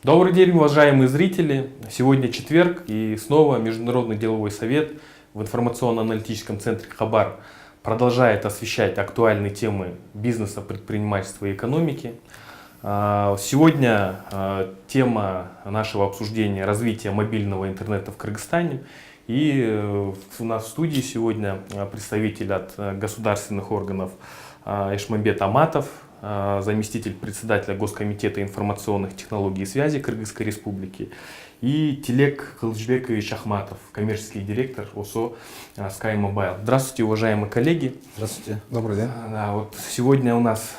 Добрый день, уважаемые зрители! Сегодня четверг и снова Международный деловой совет в информационно-аналитическом центре Хабар продолжает освещать актуальные темы бизнеса, предпринимательства и экономики. Сегодня тема нашего обсуждения — развитие мобильного интернета в Кыргызстане. И у нас в студии сегодня представитель от государственных органов Эшмамбет Аматов, заместитель председателя Госкомитета информационных технологий и связи Кыргызской Республики, и Тилек Кылычбекович Ахматов, коммерческий директор ОСО Sky Mobile. Здравствуйте, уважаемые коллеги. Здравствуйте. Добрый день. Да, вот сегодня у нас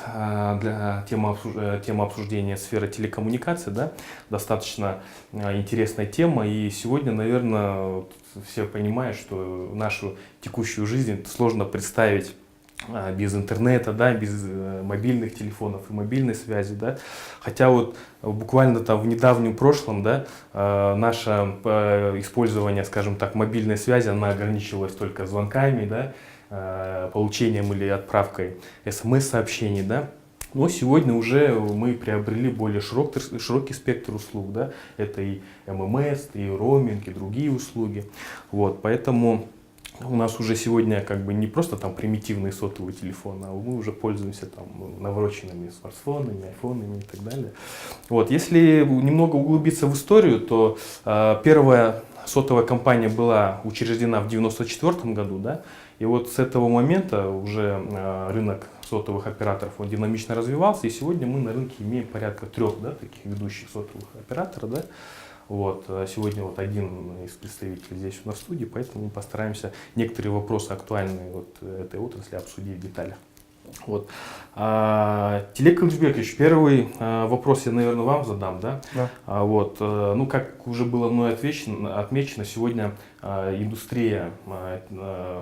тема обсуждения сферы телекоммуникаций, да, достаточно интересная тема. И сегодня, наверное, все понимают, что нашу текущую жизнь сложно представить без интернета, да, без мобильных телефонов и мобильной связи, да. Хотя вот буквально там в недавнем прошлом, да, наше использование, скажем так, мобильной связи, она ограничивалась только звонками, да, получением или отправкой смс-сообщений, да. Но сегодня уже мы приобрели более широкий спектр услуг, да. Это и ММС, и роуминг, и другие услуги. Вот, поэтому у нас уже сегодня как бы не просто там примитивные сотовые телефоны, а мы уже пользуемся там навороченными смартфонами, айфонами и так далее. Вот. Если немного углубиться в историю, то первая сотовая компания была учреждена в 1994 году, да, и вот с этого момента уже рынок сотовых операторов он динамично развивался, и сегодня мы на рынке имеем порядка 3, да, таких ведущих сотовых операторов, да. Вот, сегодня вот один из представителей здесь у нас в студии, поэтому мы постараемся некоторые вопросы актуальные вот этой отрасли обсудить в деталях. Вот. Тилек Кылычбекович, первый вопрос я, наверное, вам задам, да? Да. Вот, ну, как уже было мной отмечено, сегодня индустрия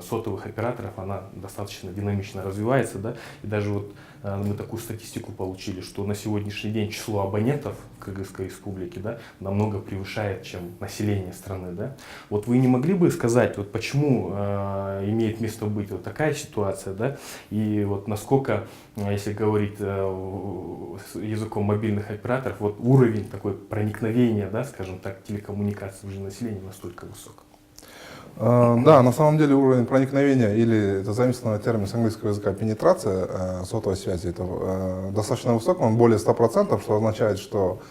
сотовых операторов, она достаточно динамично развивается, да? И даже вот мы такую статистику получили, что на сегодняшний день число абонентов в Кыргызской Республике, да, намного превышает, чем население страны, да? Вот вы не могли бы сказать, вот почему имеет место быть вот такая ситуация, да? И вот насколько, если говорить языком мобильных операторов, вот уровень такой проникновения, да, скажем так, телекоммуникаций в населения настолько высок? Да, на самом деле уровень проникновения, или это заимствованный термин с английского языка, пенетрация сотовой связи, это достаточно высок, он более 100%, что означает, что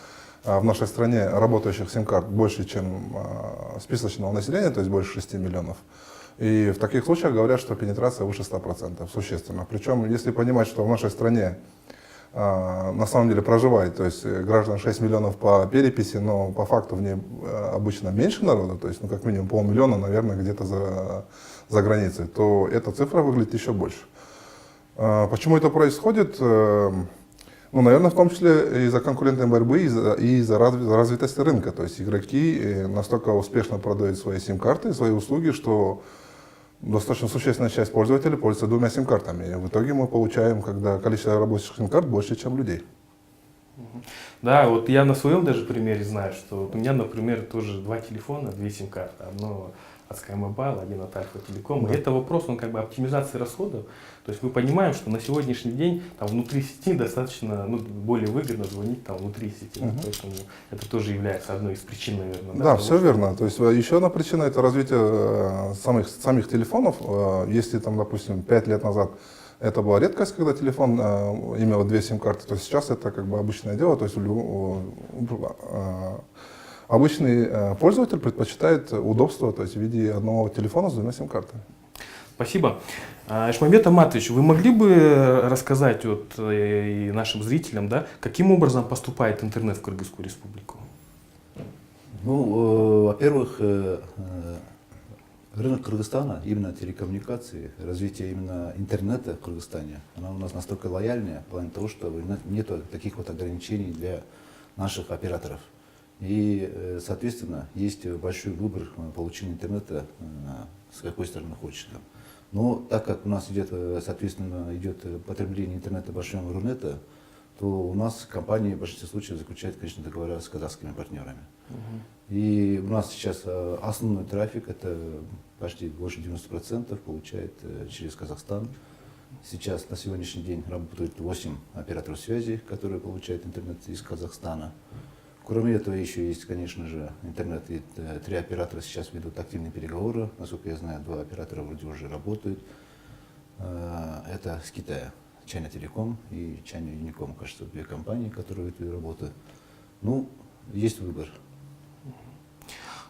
в нашей стране работающих сим-карт больше, чем списочного населения, то есть больше 6 миллионов. И в таких случаях говорят, что пенетрация выше 100%, существенно. Причем, если понимать, что в нашей стране на самом деле проживает, то есть граждан 6 миллионов по переписи, но по факту в ней обычно меньше народа, то есть ну, как минимум полмиллиона, наверное, где-то за границей, то эта цифра выглядит еще больше. Почему это происходит? Ну, наверное, в том числе из-за конкурентной борьбы и из-за развитости рынка. То есть игроки настолько успешно продают свои сим-карты, свои услуги, что достаточно существенная часть пользователей пользуется 2 сим-картами. И в итоге мы получаем, когда количество рабочих сим-карт больше, чем людей. Да, вот я на своем даже примере знаю, что вот у меня, например, тоже 2 телефона, 2 сим-карты. Одно от Sky Mobile, один от Альфа Телеком. Да. И это вопрос, он как бы оптимизации расходов. То есть мы понимаем, что на сегодняшний день там внутри сети достаточно, ну, более выгодно звонить там внутри сети. Поэтому это тоже является одной из причин, наверное. Да, все верно. То есть еще одна причина — это развитие самих телефонов. Если там, допустим, 5 лет назад это была редкость, когда телефон имел 2 сим-карты, то сейчас это как бы обычное дело. То есть обычный пользователь предпочитает удобство, то есть в виде одного телефона с 2 сим-картами. Спасибо. Эшмамбет Аматович, вы могли бы рассказать вот, и нашим зрителям, да, каким образом поступает интернет в Кыргызскую Республику? Ну, во-первых, рынок Кыргызстана, именно телекоммуникации, развитие именно интернета в Кыргызстане, она у нас настолько лояльная, в плане того, что нет таких вот ограничений для наших операторов. И, соответственно, есть большой выбор получения интернета, с какой стороны хочешь. Но так как у нас идет, соответственно, потребление интернета большого рунета, то у нас компании в большинстве случаев заключают, конечно, договора с казахскими партнерами. И у нас сейчас основной трафик, это почти больше 90% получает через Казахстан. Сейчас на сегодняшний день работают 8 операторов связи, которые получают интернет из Казахстана. Кроме этого, еще есть, конечно же, интернет. И 3 оператора сейчас ведут активные переговоры. Насколько я знаю, 2 оператора вроде уже работают. Это с Китая. China Telecom и China Unicom, кажется, 2 компании, которые ведут эту работу. Ну, есть выбор.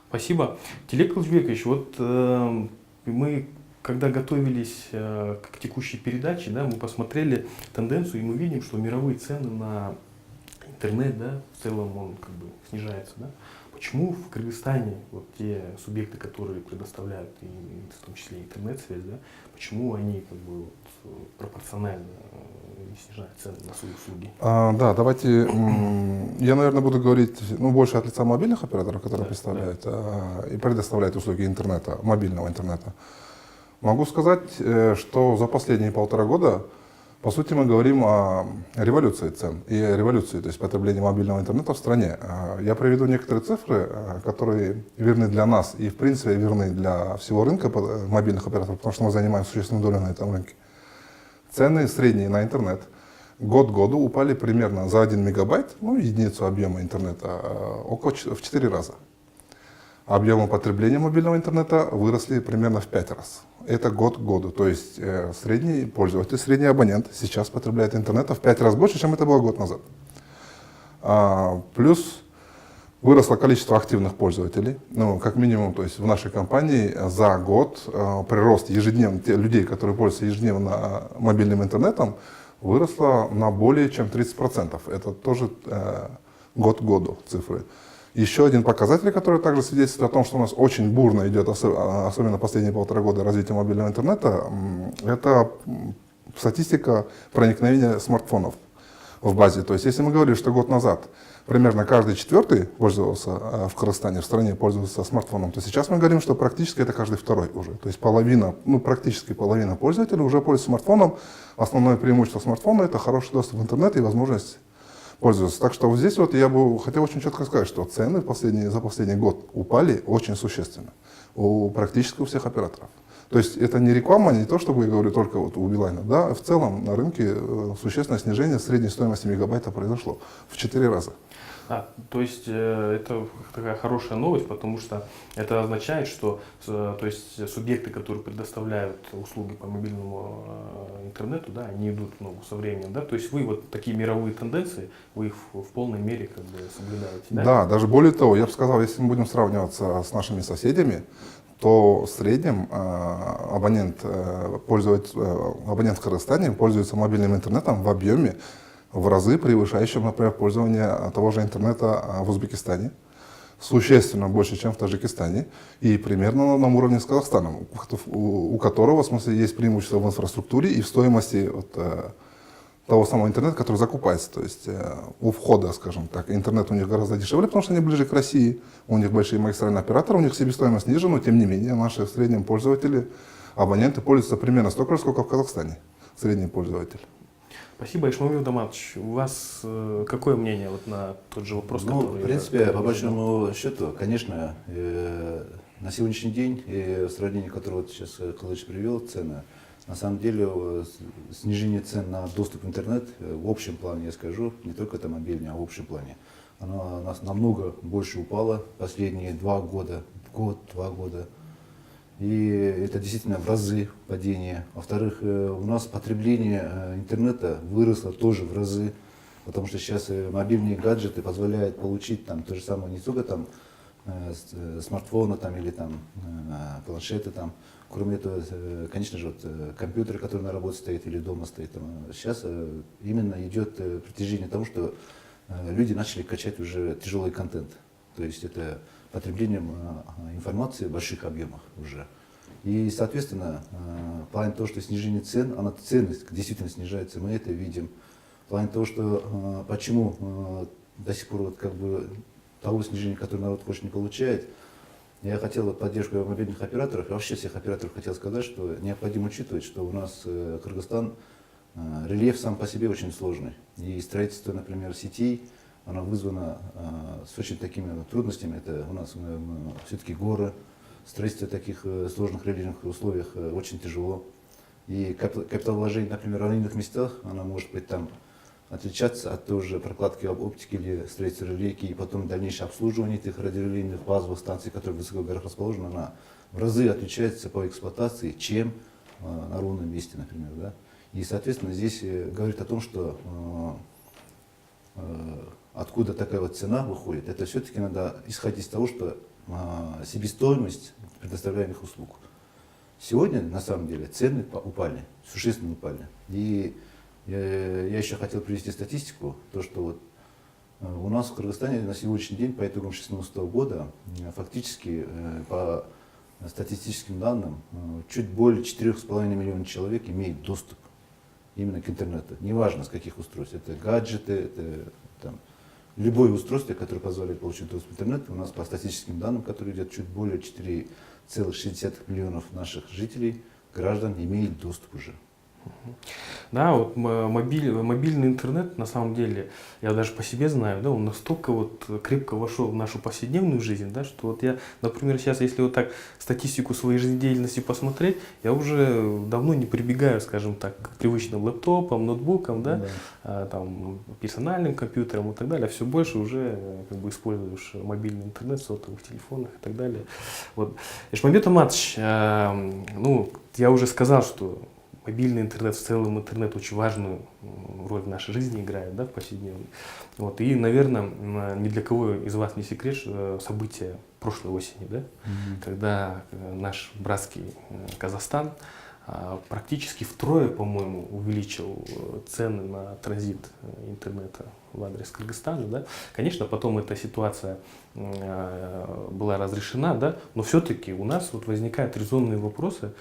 Спасибо. Телек Кылычбекович, вот мы, когда готовились к текущей передаче, да, мы посмотрели тенденцию, и мы видим, что мировые цены на интернет, да, в целом он как бы снижается. Да? Почему в Кыргызстане вот те субъекты, которые предоставляют, и, в том числе интернет-связь, да, почему они как бы вот, пропорционально не снижают цены на свои услуги? Да, давайте, я, наверное, буду говорить больше от лица мобильных операторов, которые Да, представляют и предоставляют услуги интернета, мобильного интернета. Могу сказать, что за последние 1,5 года, по сути, мы говорим о революции цен и о революции, то есть потребления мобильного интернета в стране. Я приведу некоторые цифры, которые верны для нас и, в принципе, верны для всего рынка мобильных операторов, потому что мы занимаем существенную долю на этом рынке. Цены средние на интернет год к году упали примерно за 1 мегабайт, единицу объема интернета, в 4 раза. Объемы потребления мобильного интернета выросли примерно в 5 раз. Это год к году. То есть средний пользователь, средний абонент сейчас потребляет интернета в 5 раз больше, чем это было год назад. Плюс выросло количество активных пользователей. Как минимум, то есть в нашей компании за год прирост ежедневно людей, которые пользуются ежедневно мобильным интернетом, выросло на более чем 30%. Это тоже год к году цифры. Еще один показатель, который также свидетельствует о том, что у нас очень бурно идет, особенно последние 1,5 года, развитие мобильного интернета, это статистика проникновения смартфонов в базе. То есть, если мы говорили, что год назад примерно каждый 4-й пользовался в Кыргызстане, в стране пользовался смартфоном, то сейчас мы говорим, что практически это каждый 2-й уже. То есть половина, практически половина пользователей уже пользуются смартфоном. Основное преимущество смартфона — это хороший доступ в интернет и возможность пользоваться. Так что вот здесь вот я бы хотел очень четко сказать, что цены за последний год упали очень существенно практически у всех операторов. То есть это не реклама, не то, чтобы я говорю только вот у Билайна, да, в целом на рынке существенное снижение средней стоимости мегабайта произошло в 4 раза. То есть это такая хорошая новость, потому что это означает, что то есть субъекты, которые предоставляют услуги по мобильному интернету, да, они идут в ногу со временем. Да? То есть вы вот такие мировые тенденции, вы их в полной мере как бы соблюдаете. Да? Да, даже более того, я бы сказал, если мы будем сравниваться с нашими соседями, то в среднем абонент в Кыргызстане пользуется мобильным интернетом в объеме в разы превышающим, например, пользование того же интернета в Узбекистане, существенно больше, чем в Таджикистане, и примерно на одном уровне с Казахстаном, у которого, в смысле, есть преимущество в инфраструктуре и в стоимости того самого интернета, который закупается. То есть у входа, скажем так, интернет у них гораздо дешевле, потому что они ближе к России, у них большие магистральные операторы, у них себестоимость ниже, но тем не менее наши в среднем пользователи, абоненты пользуются примерно столько же, сколько в Казахстане, средний пользователь. Спасибо, Ишмамил Даматович. У вас какое мнение вот на тот же вопрос, который... В принципе, по большому счету, конечно, на сегодняшний день, и в сравнении, которое вот сейчас Кылыч привел, цены, на самом деле снижение цен на доступ в интернет в общем плане, я скажу, не только это мобильный, а в общем плане, оно у нас намного больше упало последние 2 года, год-2 года. И это действительно в разы падение. Во-вторых, у нас потребление интернета выросло тоже в разы, потому что сейчас мобильные гаджеты позволяют получить там то же самое, не только там смартфоны там, или там планшеты там. Кроме этого, конечно же, вот, компьютеры, которые на работе стоят или дома стоят. Там, сейчас именно идет притяжение того, что люди начали качать уже тяжелый контент. То есть это потреблением информации в больших объемах уже. И, соответственно, в плане того, что снижение цен, ценность действительно снижается, мы это видим. В плане того, что почему до сих пор вот, как бы, того снижения, которое народ хочет, не получает, я хотел поддержку мобильных операторов, и вообще всех операторов хотел сказать, что необходимо учитывать, что у нас Кыргызстан, рельеф сам по себе очень сложный. И строительство, например, сетей, оно вызвано с очень такими трудностями. Это у нас все-таки горы, строительство в таких сложных рельефных условиях очень тяжело. И капиталовложение, например, в равнинных местах, оно может быть там отличаться от той же прокладки оптики или строительства релейки, и потом дальнейшее обслуживание этих радиорелейных базовых станций, которые в высоких горах расположены, она в разы отличается по эксплуатации, чем на ровном месте, например. Да? И, соответственно, здесь говорит о том, что откуда такая вот цена выходит, это все-таки надо исходить из того, что себестоимость предоставляемых услуг. Сегодня, на самом деле, цены упали, существенно упали. И я еще хотел привести статистику, то, что вот у нас в Кыргызстане на сегодняшний день по итогам 2016 года фактически по статистическим данным чуть более 4,5 миллионов человек имеет доступ именно к интернету. Неважно с каких устройств. Это гаджеты, это там, любое устройство, которое позволяет получить доступ к интернету. У нас по статистическим данным, которые идет, чуть более 4,6 миллионов наших жителей, граждан, имеет доступ уже. Да, вот мобильный интернет, на самом деле, я даже по себе знаю, да, он настолько вот крепко вошел в нашу повседневную жизнь, да, что вот я, например, сейчас, если вот так статистику своей жизнедеятельности посмотреть, я уже давно не прибегаю, скажем так, к привычным лэптопам, ноутбукам, да, там, персональным компьютерам и так далее, а все больше уже как бы используешь мобильный интернет в сотовых телефонах и так далее. Вот. Ишмамбет Аматович, ну, я уже сказал, что мобильный интернет, в целом интернет очень важную роль в нашей жизни играет, да, в повседневной. Вот. И, наверное, ни для кого из вас не секрет, что события прошлой осени, да, когда наш братский Казахстан практически втрое, по-моему, увеличил цены на транзит интернета в адрес Кыргызстана. Да. Конечно, потом эта ситуация была разрешена, да, но все-таки у нас вот возникают резонные вопросы.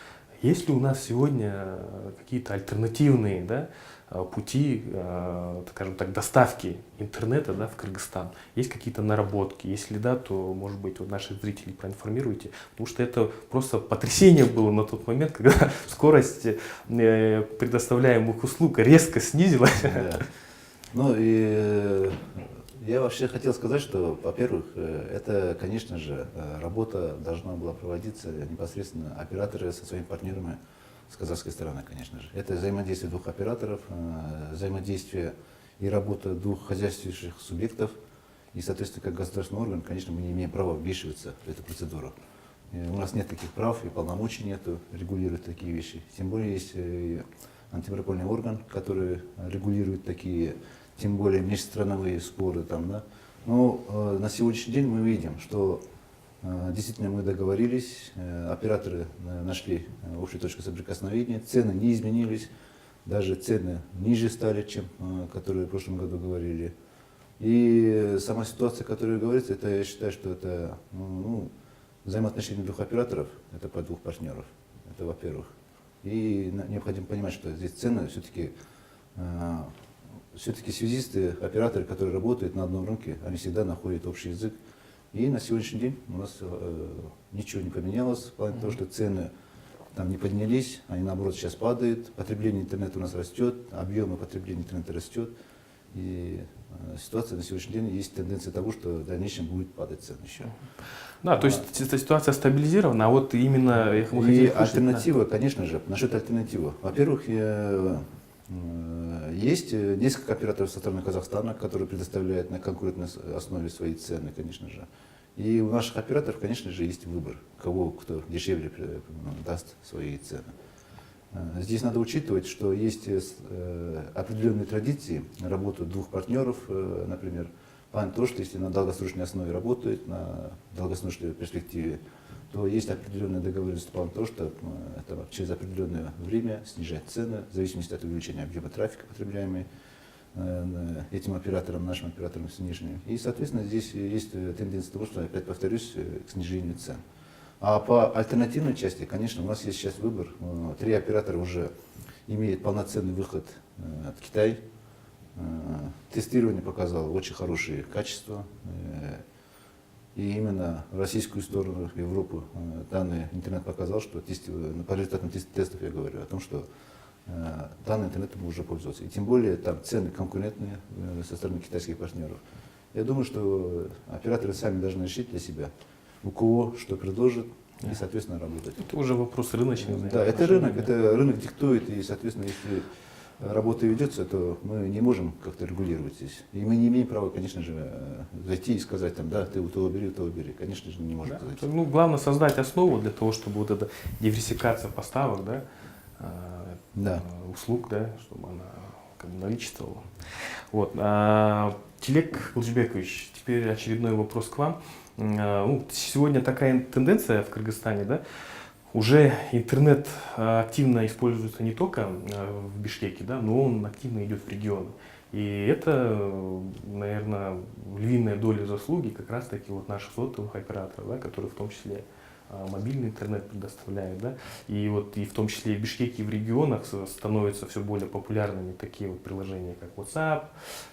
Есть ли у нас сегодня какие-то альтернативные, да, пути, скажем так, доставки интернета, да, в Кыргызстан? Есть какие-то наработки? Если да, то, может быть, вот наших зрителей проинформируйте. Потому что это просто потрясение было на тот момент, когда скорость предоставляемых услуг резко снизилась. Да. Ну и я вообще хотел сказать, что, во-первых, это, конечно же, работа должна была проводиться непосредственно операторы со своими партнерами с казахской стороны, конечно же. Это взаимодействие двух операторов, взаимодействие и работа двух хозяйствующих субъектов. И, соответственно, как государственный орган, конечно, мы не имеем права вмешиваться в эту процедуру. У нас нет таких прав и полномочий нету регулировать такие вещи. Тем более есть антимонопольный орган, который регулирует такие, тем более межстрановые споры там, да. Но на сегодняшний день мы видим, что действительно мы договорились, операторы нашли общую точку соприкосновения, цены не изменились, даже цены ниже стали, чем которые в прошлом году говорили. И сама ситуация, о которой говорится, это, я считаю, что это взаимоотношения двух операторов, это по двух партнеров, это во-первых. И необходимо понимать, что здесь цены все-таки связисты, операторы, которые работают на одном рынке, они всегда находят общий язык. И на сегодняшний день у нас ничего не поменялось, в плане того, что цены там не поднялись, они наоборот сейчас падают, потребление интернета у нас растет, объемы потребления интернета растет. И ситуация на сегодняшний день есть тенденция того, что в дальнейшем будет падать цены еще. Да, то есть эта ситуация стабилизирована, а вот именно... И альтернатива, конечно же, насчет альтернативы. Во-первых, есть несколько операторов со стороны Казахстана, которые предоставляют на конкурентной основе свои цены, конечно же. И у наших операторов, конечно же, есть выбор, кто дешевле даст свои цены. Здесь надо учитывать, что есть определенные традиции работы двух партнеров, например, то, что если на долгосрочной основе работают, на долгосрочной перспективе, то есть определенная договоренность по тому, что это через определенное время снижать цены, в зависимости от увеличения объема трафика, потребляемый этим оператором, нашим оператором с нижним. И, соответственно, здесь есть тенденция того, что, опять повторюсь, к снижению цен. А по альтернативной части, конечно, у нас есть сейчас выбор. 3 оператора уже имеют полноценный выход от Китая. Тестирование показало очень хорошие качества. И именно в российскую сторону, в Европу, данный интернет показал, что по результатам тестов я говорю о том, что данным интернетом уже пользоваться. И тем более там цены конкурентные со стороны китайских партнеров. Я думаю, что операторы сами должны решить для себя, у кого что предложит, и, соответственно, работать. Это уже вопрос рыночный. Да, это рынок диктует, и, соответственно, если работа ведется, то мы не можем как-то регулировать здесь. И мы не имеем права, конечно же, зайти и сказать, там, да, ты то убери, то убери. Конечно же, не можем Да. сказать. Ну, главное создать основу для того, чтобы вот эта диверсификация поставок, да, Да. услуг, да, чтобы она как бы наличествовала. Вот. Телек Кылжбекович, теперь очередной вопрос к вам. Ну, сегодня такая тенденция в Кыргызстане, да, уже интернет активно используется не только в Бишкеке, да, но он активно идет в регионы. И это, наверное, львиная доля заслуги как раз-таки вот наших сотовых операторов, да, которые в том числе мобильный интернет предоставляют, да, и вот и в том числе и в Бишкеке, и в регионах становятся все более популярными такие вот приложения, как WhatsApp,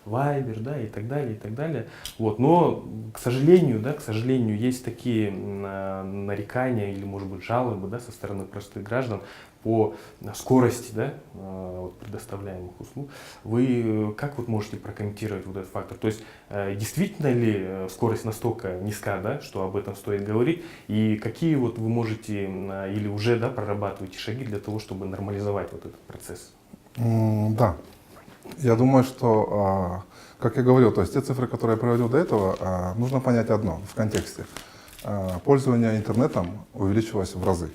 Viber, да, и так далее, и так далее. Вот, но, к сожалению, да, есть такие нарекания или, может быть, жалобы, да, со стороны простых граждан по скорости, да, вот предоставляемых услуг. Вы как вот можете прокомментировать вот этот фактор? То есть действительно ли скорость настолько низка, да, что об этом стоит говорить? И какие вот вы можете или уже, да, прорабатываете шаги для того, чтобы нормализовать вот этот процесс? Да, я думаю, что, как я говорил, то есть те цифры, которые я приводил до этого, нужно понять одно в контексте. Пользование интернетом увеличилось в разы.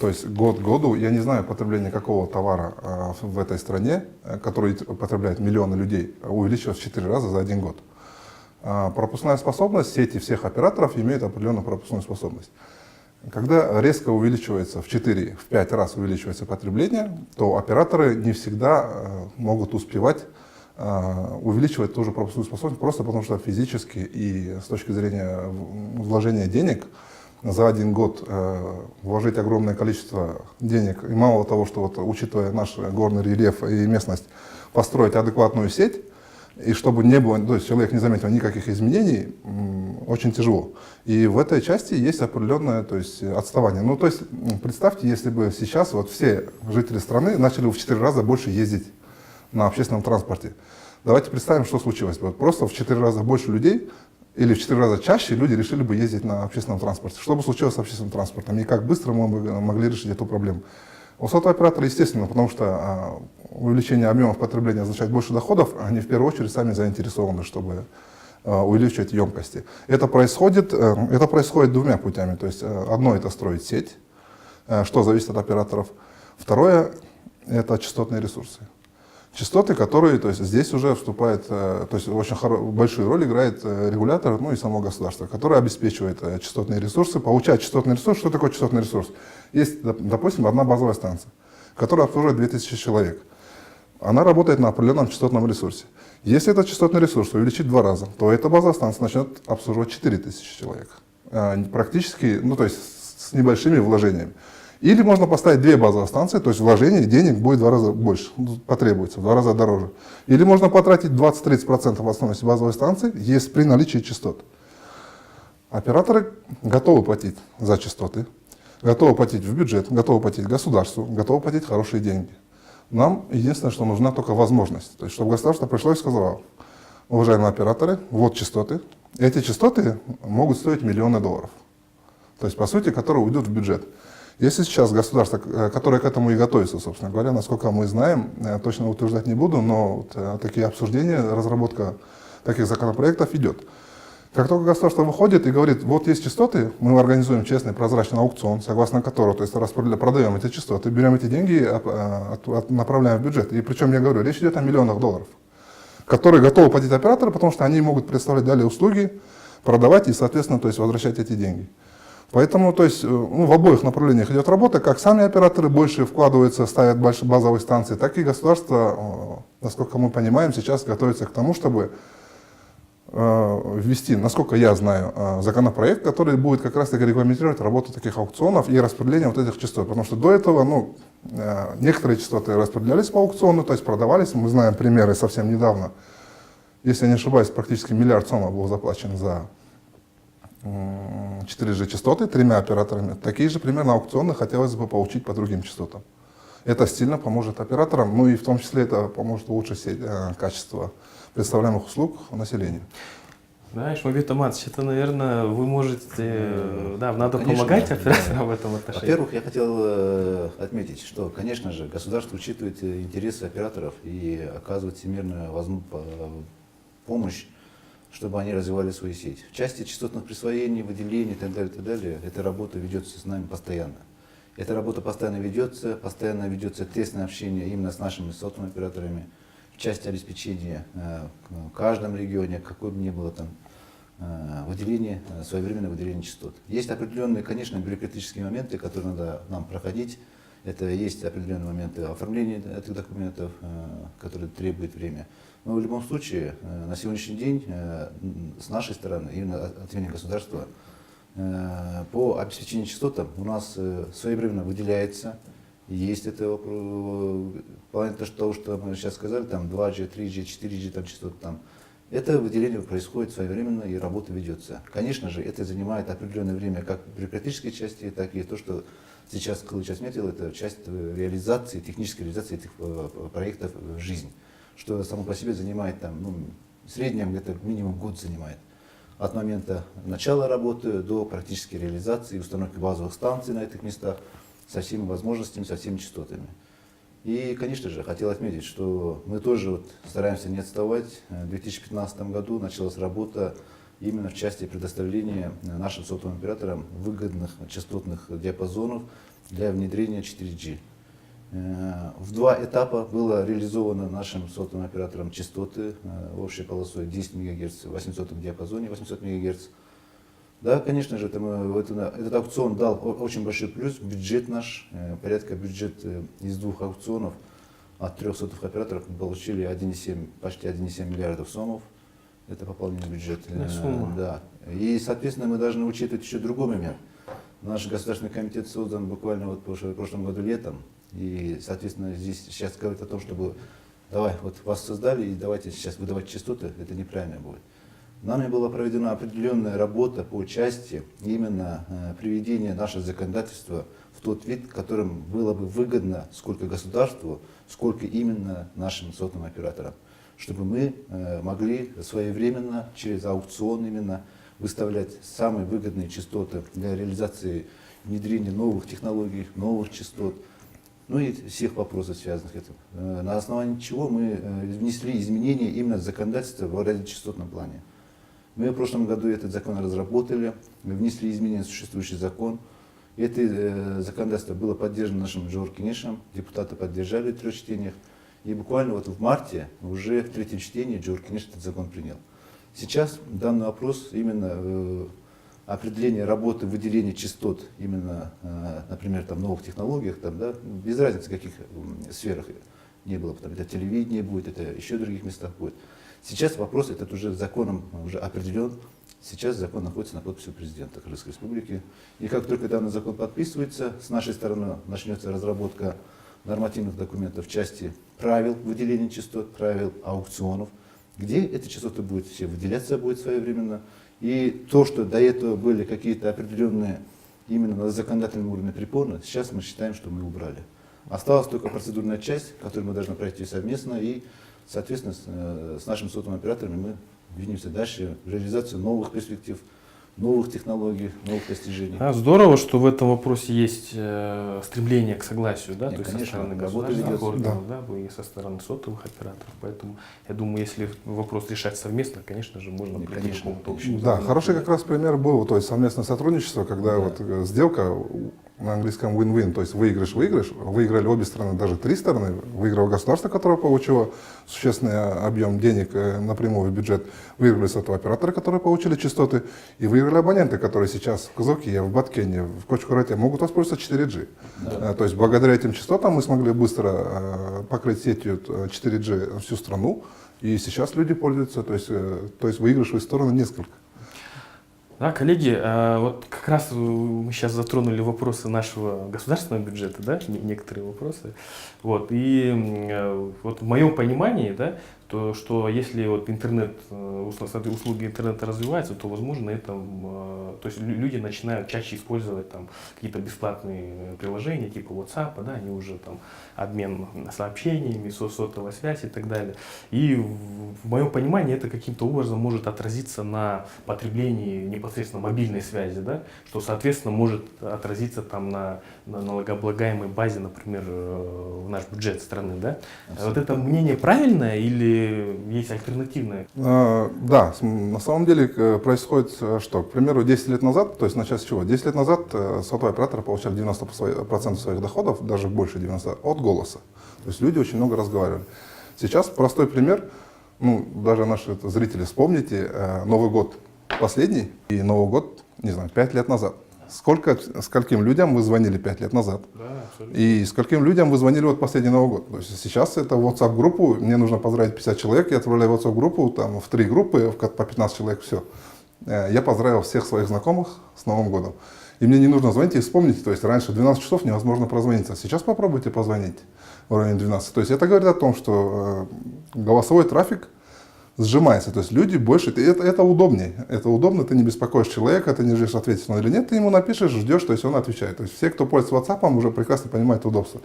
То есть год к году, я не знаю потребление какого товара в этой стране, который потребляют миллионы людей, увеличилось в 4 раза за один год. Пропускная способность сети всех операторов имеет определенную пропускную способность. Когда резко увеличивается в 4-5 раз увеличивается потребление, то операторы не всегда могут успевать увеличивать ту же пропускную способность, просто потому что физически и с точки зрения вложения денег за один год вложить огромное количество денег, и мало того, что вот, учитывая наш горный рельеф и местность, построить адекватную сеть, и чтобы не было, то есть человек не заметил никаких изменений, очень тяжело. И в этой части есть определенное, то есть, отставание. Ну, то есть, представьте, если бы сейчас вот все жители страны начали в 4 раза больше ездить на общественном транспорте. Давайте представим, что случилось бы. Просто в 4 раза больше людей или в 4 раза чаще люди решили бы ездить на общественном транспорте. Что бы случилось с общественным транспортом и как быстро мы бы могли решить эту проблему? У сотового оператора, естественно, потому что увеличение объемов потребления означает больше доходов, они в первую очередь сами заинтересованы, чтобы увеличивать емкости. Это происходит двумя путями. То есть одно — это строить сеть, что зависит от операторов. Второе — это частотные ресурсы. Частоты, которые, то есть здесь уже вступает, то есть очень большую роль играет регулятор, ну и само государство, которое обеспечивает частотные ресурсы, получает частотный ресурс. Что такое частотный ресурс? Есть, допустим, одна базовая станция, которая обслуживает 2000 человек. Она работает на определенном частотном ресурсе. Если этот частотный ресурс увеличить в 2 раза, то эта базовая станция начнет обслуживать 4000 человек. Практически, ну то есть с небольшими вложениями. Или можно поставить 2 базовые станции, то есть вложение денег будет в 2 раза больше, потребуется, в 2 раза дороже. Или можно потратить 20-30% от стоимости базовой станции, есть при наличии частот. Операторы готовы платить за частоты, готовы платить в бюджет, готовы платить государству, готовы платить хорошие деньги. Нам единственное, что нужна только возможность. То есть, чтобы государство пришло и сказало: уважаемые операторы, вот частоты. Эти частоты могут стоить миллионы долларов. То есть, по сути, которые уйдут в бюджет. Если сейчас государство, которое к этому и готовится, собственно говоря, насколько мы знаем, точно утверждать не буду, но вот такие обсуждения, разработка таких законопроектов идет. Как только государство выходит и говорит: вот есть частоты, мы организуем честный прозрачный аукцион, согласно которому, то есть продаем эти частоты, берем эти деньги, направляем в бюджет. И причем, я говорю, речь идет о миллионах долларов, которые готовы платить операторы, потому что они могут предоставлять далее услуги, продавать и, соответственно, то есть возвращать эти деньги. Поэтому, то есть, в обоих направлениях идет работа, как сами операторы больше вкладываются, ставят больше базовых станций, так и государство, насколько мы понимаем, сейчас готовится к тому, чтобы ввести, насколько я знаю, законопроект, который будет как раз таки регламентировать работу таких аукционов и распределение вот этих частот. Потому что до этого, некоторые частоты распределялись по аукциону, то есть продавались. Мы знаем примеры совсем недавно. Если я не ошибаюсь, практически миллиард сомов был заплачен за 4G частоты 3 операторами. Такие же примерно аукционы хотелось бы получить по другим частотам. Это сильно поможет операторам, ну и в том числе это поможет улучшить качество представляемых услуг населению. Да, Ишмабек Аматович, это, наверное, вы можете, да, надо Конечно, помогать да. операторам в этом отношении. Во-первых, я хотел отметить, что, конечно же, государство учитывает интересы операторов и оказывает всемирную помощь, чтобы они развивали свою сеть. В части частотных присвоений, выделений и так далее, эта работа ведется с нами постоянно. Эта работа постоянно ведется тесное общение именно с нашими сотовыми операторами в части обеспечения в каждом регионе, какой бы ни было там выделение, своевременное выделение частот. Есть определенные, конечно, бюрократические моменты, которые надо нам проходить. Это есть определенные моменты оформления этих документов, которые требуют время. Но в любом случае, на сегодняшний день с нашей стороны, именно от имени государства, по обеспечению частотам у нас своевременно выделяется. Есть это плане того, что мы сейчас сказали, там 2G, 3G, 4G там, частоты там. Это выделение происходит своевременно и работа ведется. Конечно же, это занимает определенное время как в бюрократической части, так и то, что сейчас Кылыч отметил, это часть реализации, технической реализации этих проектов в жизнь. Что само по себе занимает там, в среднем где-то минимум год занимает. От момента начала работы до практической реализации, установки базовых станций на этих местах со всеми возможностями, со всеми частотами. И, конечно же, хотел отметить, что мы тоже стараемся не отставать. В 2015 году началась работа именно в части предоставления нашим сотовым операторам выгодных частотных диапазонов для внедрения 4G. В 2 этапа было реализовано нашим сотовым операторам частоты общей полосой 10 МГц в 800 диапазоне, 800 МГц. Да, конечно же, этот аукцион дал очень большой плюс, бюджет наш, порядка бюджет из 2 аукционов от 3 сотовых операторов мы получили почти 1,7 миллиардов сомов. Это пополнение бюджета. Да. И, соответственно, мы должны учитывать еще другой момент. Наш государственный комитет создан буквально в прошлом году летом. И, соответственно, здесь сейчас говорить о том, чтобы вас создали и давайте сейчас выдавать частоты, это неправильно будет. Нами была проведена определенная работа по части именно приведения нашего законодательства в тот вид, которым было бы выгодно сколько государству, сколько именно нашим сотовым операторам, чтобы мы могли своевременно через аукцион именно выставлять самые выгодные частоты для реализации внедрения новых технологий, новых частот, и всех вопросов, связанных с этим. На основании чего мы внесли изменения именно в законодательство в радиочастотном плане. Мы в прошлом году этот закон разработали, мы внесли изменения в существующий закон. Это законодательство было поддержано нашим Джор Кенешем, депутаты поддержали в 3 чтениях. И буквально в марте, уже в 3-м чтении, Джор Кенеш этот закон принял. Сейчас данный вопрос именно определение работы, выделения частот, именно, например, новых технологиях, без разницы в каких сферах не было, потому это телевидение будет, это еще в других местах будет. Сейчас вопрос этот уже законом уже определен. Сейчас закон находится на подписи президента Кыргызской Республики. И как только данный закон подписывается, с нашей стороны начнется разработка нормативных документов в части правил выделения частот, правил аукционов, где эти частоты будут все выделяться будет своевременно. И то, что до этого были какие-то определенные именно на законодательном уровне препоны, сейчас мы считаем, что мы убрали. Осталась только процедурная часть, которую мы должны пройти совместно, и, соответственно, с нашими сотовыми операторами мы двинемся дальше в реализацию новых перспектив, новых технологий, новых достижений. Здорово, что в этом вопросе есть стремление к согласию, да, Нет, то есть конечно, со стороны работа государственных ведется. органов, да, и со стороны сотовых операторов. Поэтому я думаю, если вопрос решать совместно, конечно же, можно Нет, прийти к конечно, какому-то общему. Да, хороший как раз пример был, то есть совместное сотрудничество, когда сделка на английском win-win, то есть выигрыш-выигрыш, выиграли обе стороны, даже 3 стороны, выиграло государство, которое получило существенный объем денег напрямую в бюджет, выиграли сотовые операторы, которые получили частоты, и выиграли абоненты, которые сейчас в Кызылке, в Баткене, в Кочкурате могут воспользоваться 4G. То есть благодаря этим частотам мы смогли быстро покрыть сетью 4G всю страну, и сейчас люди пользуются, то есть выигрышей стороны несколько. Да, коллеги, вот как раз мы сейчас затронули вопросы нашего государственного бюджета, да, некоторые вопросы. Вот, и вот в моем понимании, да, что если вот интернет, услуги интернета развиваются, то, возможно, то есть люди начинают чаще использовать там какие-то бесплатные приложения типа WhatsApp, да, они уже там обмен сообщениями, сотовая связь и так далее. И в моем понимании это каким-то образом может отразиться на потреблении непосредственно мобильной связи, да, что, соответственно, может отразиться там на налогооблагаемой базе, например, в наш бюджет страны, да. Вот это мнение правильное или есть альтернативное? Да, на самом деле происходит что? К примеру, 10 лет назад, то есть начать с чего? 10 лет назад сотовые операторы получали 90% своих доходов, даже больше 90%, от голоса. То есть люди очень много разговаривали. Сейчас простой пример, ну, даже наши зрители, вспомните, Новый год последний и Новый год, не знаю, 5 лет назад. Скольким людям вы звонили 5 лет назад? Да, абсолютно. И скольким людям вы звонили вот последний Новый год? То есть сейчас это WhatsApp-группу, мне нужно поздравить 50 человек, я отправляю WhatsApp-группу, там в 3 группы, по 15 человек, все. Я поздравил всех своих знакомых с Новым годом. И мне не нужно звонить и вспомнить, то есть раньше 12 часов невозможно прозвониться. Сейчас попробуйте позвонить в районе 12. То есть это говорит о том, что голосовой трафик сжимается, то есть люди больше, это удобнее, это удобно, ты не беспокоишь человека, ты не ждешь, ответить он или нет, ты ему напишешь, ждешь, то есть он отвечает. То есть все, кто пользуется WhatsApp, уже прекрасно понимают удобство.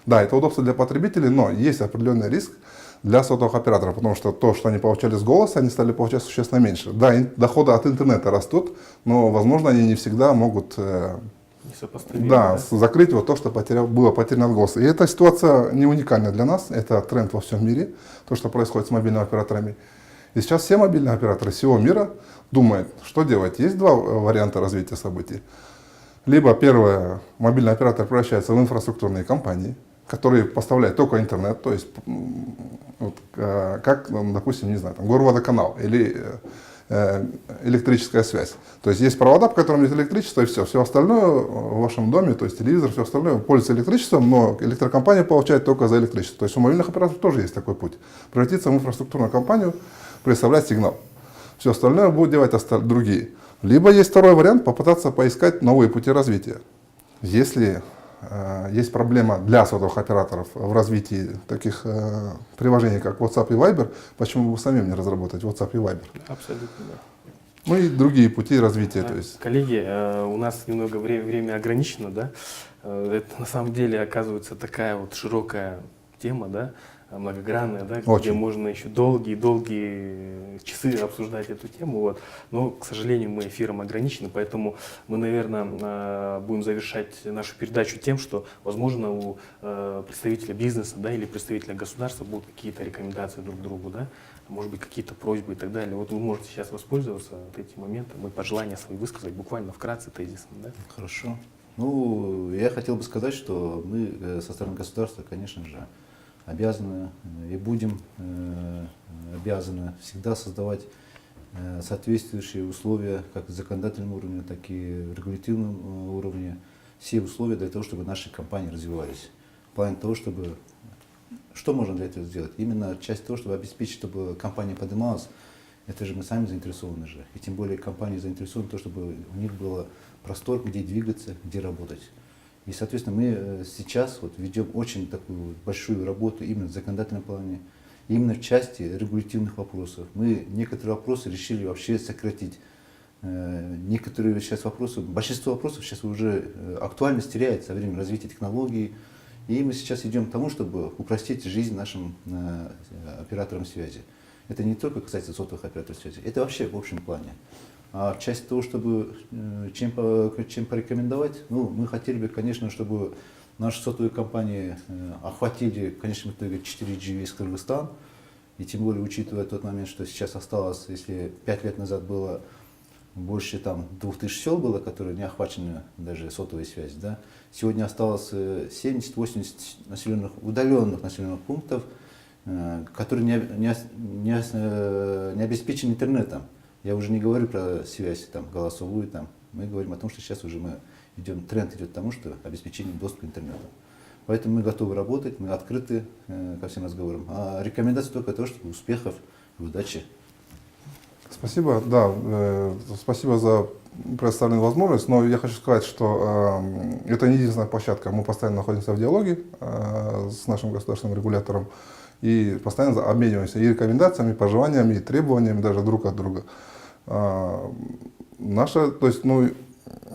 Да, это удобство для потребителей, но есть определенный риск для сотовых операторов, потому что то, что они получали с голоса, они стали получать существенно меньше. Да, доходы от интернета растут, но, возможно, они не всегда могут закрыть вот то, что было потеряно от голоса. И эта ситуация не уникальна для нас, это тренд во всем мире, то, что происходит с мобильными операторами. И сейчас все мобильные операторы всего мира думают, что делать. Есть два варианта развития событий. Либо первое, мобильный оператор превращается в инфраструктурные компании, которые поставляют только интернет, то есть, вот, как, допустим, не знаю, там, горводоканал или электрическая связь. То есть есть провода, по которым есть электричество, и все. Все остальное в вашем доме, то есть телевизор, все остальное пользуется электричеством, но электрокомпания получает только за электричество. То есть у мобильных операторов тоже есть такой путь. Превратиться в инфраструктурную компанию, представлять сигнал. Все остальное будут делать другие. Либо есть второй вариант, попытаться поискать новые пути развития. Если есть проблема для сотовых операторов в развитии таких приложений, как WhatsApp и Viber, почему бы самим не разработать WhatsApp и Viber? Абсолютно, да. Ну и другие пути развития. Да. То есть. Коллеги, у нас немного время ограничено, да? Это на самом деле оказывается такая вот широкая тема, да? Многогранная, да, где можно еще долгие часы обсуждать эту тему. Вот. Но, к сожалению, мы эфиром ограничены, поэтому мы, наверное, будем завершать нашу передачу тем, что, возможно, у представителя бизнеса, да, или представителя государства будут какие-то рекомендации друг другу, да, может быть, какие-то просьбы и так далее. Вот вы можете сейчас воспользоваться этим моментом и пожелания свои высказать буквально вкратце, тезисно. Да? Хорошо. Ну, я хотел бы сказать, что мы со стороны государства, конечно же, обязаны и будем обязаны всегда создавать соответствующие условия как на законодательном уровне, так и в регулятивном уровне, все условия для того, чтобы наши компании развивались. В плане того, чтобы, что можно для этого сделать? Именно часть того, чтобы обеспечить, чтобы компания поднималась, это же мы сами заинтересованы же. И тем более компании заинтересованы в том, чтобы у них был простор, где двигаться, где работать. И, соответственно, мы сейчас вот ведем очень такую большую работу именно в законодательном плане, именно в части регулятивных вопросов. Мы некоторые вопросы решили вообще сократить. Некоторые сейчас вопросы, большинство вопросов сейчас уже актуальность теряет со временем развития технологий. И мы сейчас идем к тому, чтобы упростить жизнь нашим операторам связи. Это не только касается сотовых операторов связи, это вообще в общем плане. А часть того, чтобы чем порекомендовать, ну, мы хотели бы, конечно, чтобы наши сотовые компании охватили, конечно, в итоге 4G весь Кыргызстан. И тем более, учитывая тот момент, что сейчас осталось, если 5 лет назад было больше там 2000 сел было, которые не охвачены даже сотовой связью, да, сегодня осталось 70-80 удаленных населенных пунктов, которые не обеспечены интернетом. Я уже не говорю про связь там, голосовую, там. Мы говорим о том, что сейчас уже тренд идет к тому, что обеспечение доступа к интернету. Поэтому мы готовы работать, мы открыты ко всем разговорам. А рекомендация только то, что успехов и удачи. Спасибо, да, спасибо за предоставленную возможность, но я хочу сказать, что это не единственная площадка. Мы постоянно находимся в диалоге с нашим государственным регулятором. и постоянно обмениваемся и рекомендациями, и пожеланиями, и требованиями даже друг от друга. То есть, ну,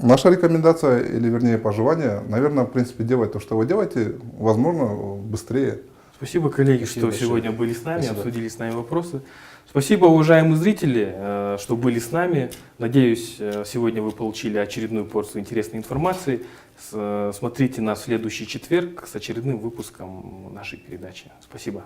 наша рекомендация, или вернее пожелание, наверное, в принципе, делать то, что вы делаете, возможно, быстрее. Спасибо, коллеги, Спасибо что большое. сегодня были с нами, Спасибо. обсудили с нами вопросы. Спасибо, уважаемые зрители, что были с нами. Надеюсь, сегодня вы получили очередную порцию интересной информации. Смотрите нас в следующий четверг с очередным выпуском нашей передачи. Спасибо.